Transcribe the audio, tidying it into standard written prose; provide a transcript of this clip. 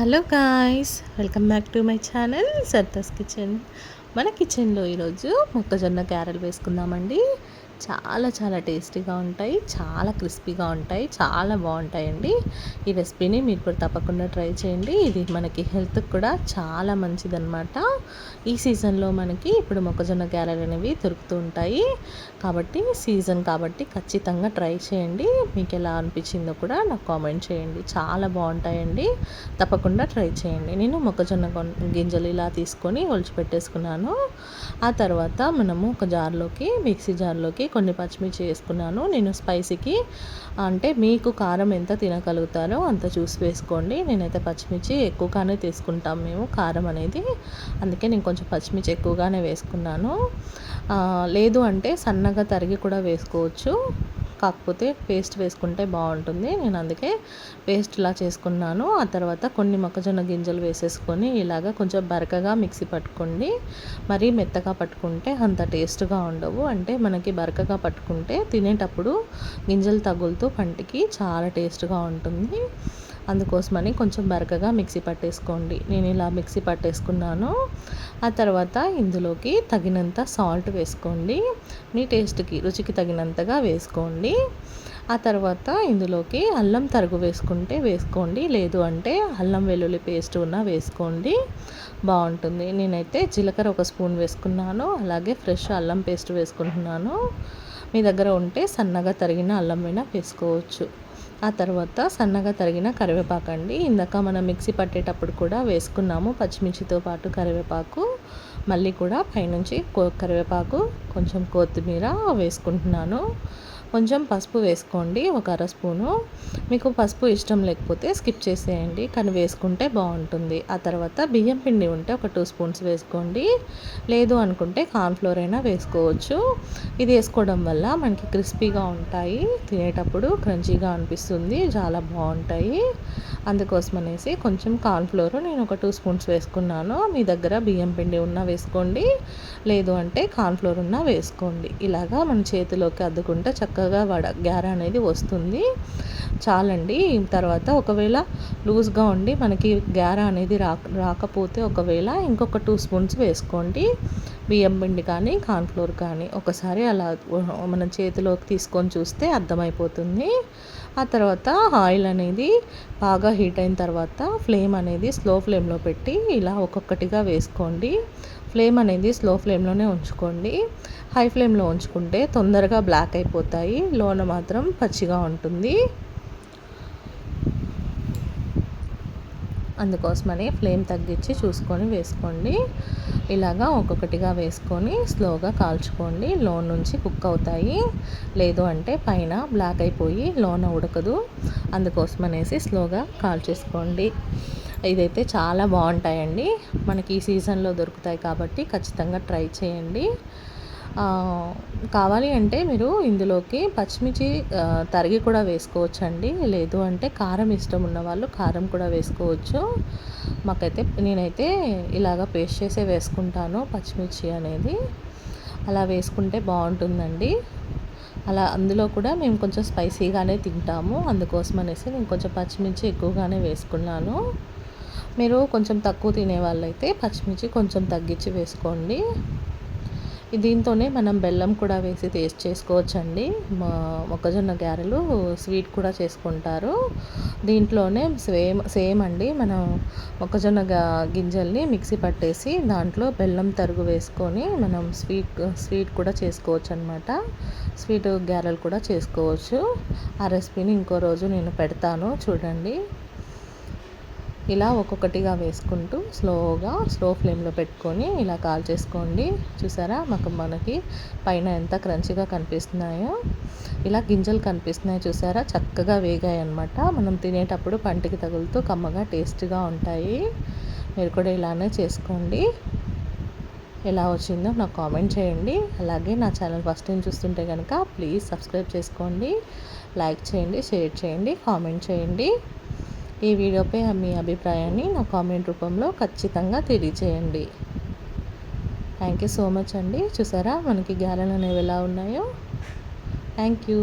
Hello guys, welcome back to my channel సర్దాస్ kitchen. మన కిచెన్లో ఈరోజు మొక్కజొన్న గారెలు వేసుకుందామండి. చాలా చాలా టేస్టీగా ఉంటాయి, చాలా క్రిస్పీగా ఉంటాయి, చాలా బాగుంటాయండి. ఈ రెసిపీని మీరు కూడా తప్పకుండా ట్రై చేయండి. ఇది మనకి హెల్త్కి కూడా చాలా మంచిదన్నమాట. ఈ సీజన్లో మనకి ఇప్పుడు మొక్కజొన్న గారెలు అనేవి దొరుకుతూ ఉంటాయి కాబట్టి సీజన్ కాబట్టి ఖచ్చితంగా ట్రై చేయండి. మీకు ఎలా అనిపించిందో కూడా నాకు కామెంట్ చేయండి. చాలా బాగుంటాయండి, తప్పకుండా ట్రై చేయండి. నేను మొక్కజొన్న గింజలు ఇలా తీసుకొని ఒలిచిపెట్టేసుకున్నాను. ఆ తర్వాత మనము ఒక జార్లోకి, మిక్సీ జార్లోకి కొన్ని పచ్చిమిర్చి వేసుకున్నాను. నేను స్పైసీకి అంటే మీకు కారం ఎంత తినగలుగుతారో అంత చూసి వేసుకోండి. నేనైతే పచ్చిమిర్చి ఎక్కువగానే తీసుకుంటాం మేము కారం అనేది, అందుకే నేను కొంచెం పచ్చిమిర్చి ఎక్కువగానే వేసుకున్నాను. లేదు అంటే సన్నగా తరిగి కూడా వేసుకోవచ్చు, కాకపోతే పేస్ట్ వేసుకుంటే బాగుంటుంది. నేను అందుకే పేస్ట్ ఇలా చేసుకున్నాను. ఆ తర్వాత కొన్ని మొక్కజొన్న గింజలు వేసేసుకొని ఇలాగ కొంచెం బరకగా మిక్సీ పట్టుకోండి. మరీ మెత్తగా పట్టుకుంటే అంత టేస్ట్గా ఉండవు. అంటే మనకి బరకగా పట్టుకుంటే తినేటప్పుడు గింజలు తగులుతూ పంటికి చాలా టేస్ట్గా ఉంటుంది. అందుకోసమని కొంచెం బరకగా మిక్సీ పట్టేసుకోండి. నేను ఇలా మిక్సీ పట్టేసుకున్నాను. ఆ తర్వాత ఇందులోకి తగినంత సాల్ట్ వేసుకోండి. మీ టేస్ట్కి, రుచికి తగినంతగా వేసుకోండి. ఆ తర్వాత ఇందులోకి అల్లం తరుగు వేసుకుంటే వేసుకోండి, లేదు అంటే అల్లం వెల్లుల్లి పేస్ట్ ఉన్న వేసుకోండి, బాగుంటుంది. నేనైతే జీలకర్ర ఒక స్పూన్ వేసుకున్నాను, అలాగే ఫ్రెష్ అల్లం పేస్ట్ వేసుకుంటున్నాను. మీ దగ్గర ఉంటే సన్నగా తరిగిన అల్లం అయినా వేసుకోవచ్చు. ఆ తర్వాత సన్నగా తరిగిన కరివేపాకు అండి. ఇందాక మనం మిక్సీ పట్టేటప్పుడు కూడా వేసుకున్నాము పచ్చిమిర్చితో పాటు కరివేపాకు. మళ్ళీ కూడా పైనుంచి కరివేపాకు, కొంచెం కొత్తిమీర వేసుకుంటున్నాను. కొంచెం పసుపు వేసుకోండి, ఒక అర స్పూను. మీకు పసుపు ఇష్టం లేకపోతే స్కిప్ చేసేయండి, కానీ వేసుకుంటే బాగుంటుంది. ఆ తర్వాత బియ్యం పిండి ఉంటే ఒక 2 స్పూన్స్ వేసుకోండి, లేదు అనుకుంటే కార్న్ఫ్లోర్ అయినా వేసుకోవచ్చు. ఇది వేసుకోవడం వల్ల మనకి క్రిస్పీగా ఉంటాయి, తినేటప్పుడు క్రంచీగా అనిపిస్తుంది, చాలా బాగుంటాయి. అందుకోసం అనేసి కొంచెం కార్న్ఫ్లోర్ నేను ఒక 2 స్పూన్స్ వేసుకున్నాను. మీ దగ్గర బియ్యం పిండి ఉన్నా వేసుకోండి, లేదు అంటే కార్న్ఫ్లోర్ ఉన్నా వేసుకోండి. ఇలాగా మన చేతిలోకి అద్దుకుంటే చక్కగా గారె అనేది వస్తుంది, చాలండి. తర్వాత ఒకవేళ లూజ్గా ఉండి మనకి గారె అనేది రాకపోతే ఒకవేళ ఇంకొక 2 స్పూన్స్ వేసుకోండి, బియ్యం పిండి కానీ కార్న్ఫ్లోర్ కానీ. ఒకసారి అలా మన చేతిలోకి తీసుకొని చూస్తే అర్థమైపోతుంది. ఆ తర్వాత ఆయిల్ అనేది బాగా హీట్ అయిన తర్వాత ఫ్లేమ్ అనేది స్లో ఫ్లేమ్లో పెట్టి ఇలా ఒక్కొక్కటిగా వేసుకోండి. ఫ్లేమ్ అనేది స్లో ఫ్లేమ్లోనే ఉంచుకోండి. హై ఫ్లేమ్లో ఉంచుకుంటే తొందరగా బ్లాక్ అయిపోతాయి, లోన మాత్రం పచ్చిగా ఉంటుంది. అందుకోసమని ఫ్లేమ్ తగ్గించి చూసుకొని వేసుకోండి. ఇలాగా ఒక్కొక్కటిగా వేసుకొని స్లోగా కాల్చుకోండి, లోన్ నుంచి కుక్ అవుతాయి. లేదు అంటే పైన బ్లాక్ అయిపోయి లోన ఉడకదు, అందుకోసమనేసి స్లోగా కాల్చేసుకోండి. ఇదైతే చాలా బాగుంటాయండి, మనకి ఈ సీజన్లో దొరుకుతాయి కాబట్టి ఖచ్చితంగా ట్రై చేయండి. కావాలి అంటే మీరు ఇందులోకి పచ్చిమిర్చి తరిగి కూడా వేసుకోవచ్చండి, లేదు అంటే కారం ఇష్టం ఉన్న వాళ్ళు కారం కూడా వేసుకోవచ్చు. నేనైతే ఇలాగ పేస్ట్ చేసే వేసుకుంటాను పచ్చిమిర్చి అనేది, అలా వేసుకుంటే బాగుంటుందండి. అలా అందులో కూడా మేము కొంచెం స్పైసీగానే తింటాము, అందుకోసం అనేసి నేను కొంచెం పచ్చిమిర్చి ఎక్కువగానే వేసుకున్నాను. మీరు కొంచెం తక్కువ తినే వాళ్ళైతే పచ్చిమిర్చి కొంచెం తగ్గించి వేసుకోండి. దీంతోనే మనం బెల్లం కూడా వేసి టేస్ట్ చేసుకోవచ్చండి. మొక్కజొన్న గారెలు స్వీట్ కూడా చేసుకుంటారు. దీంట్లోనే సేమ్ అండి, మనం మొక్కజొన్న గింజల్ని మిక్సీ పట్టేసి దాంట్లో బెల్లం తరుగు వేసుకొని మనం స్వీట్ కూడా చేసుకోవచ్చు అనమాట. స్వీట్ గారెలు కూడా చేసుకోవచ్చు. ఆ రెసిపీని ఇంకో రోజు నేను పెడతాను, చూడండి. ఇలా ఒక్కొక్కటిగా వేసుకుంటూ స్లో ఫ్లేమ్లో పెట్టుకొని ఇలా కాల్చేసుకోండి. చూసారా మనకి పైన ఎంత క్రంచిగా కనిపిస్తున్నాయో, ఇలా గింజలు కనిపిస్తున్నాయి చూసారా, చక్కగా వేగాయి అన్నమాట. మనం తినేటప్పుడు పంటికి తగులుతూ కమ్మగా టేస్ట్గా ఉంటాయి. మీరు కూడా ఇలానే చేసుకోండి. ఎలా వచ్చిందో నాకు కామెంట్ చేయండి. అలాగే నా ఛానల్ ఫస్ట్ టైం చూస్తుంటే కనుక ప్లీజ్ సబ్స్క్రైబ్ చేసుకోండి, లైక్ చేయండి, షేర్ చేయండి, కామెంట్ చేయండి. ఈ వీడియోపై మీ అభిప్రాయాన్ని నా కామెంట్ రూపంలో ఖచ్చితంగా తెలియచేయండి. థ్యాంక్ యూ సో మచ్ అండి. చూసారా మనకి గారెలు అనేవి ఎలా ఉన్నాయో. Thank you.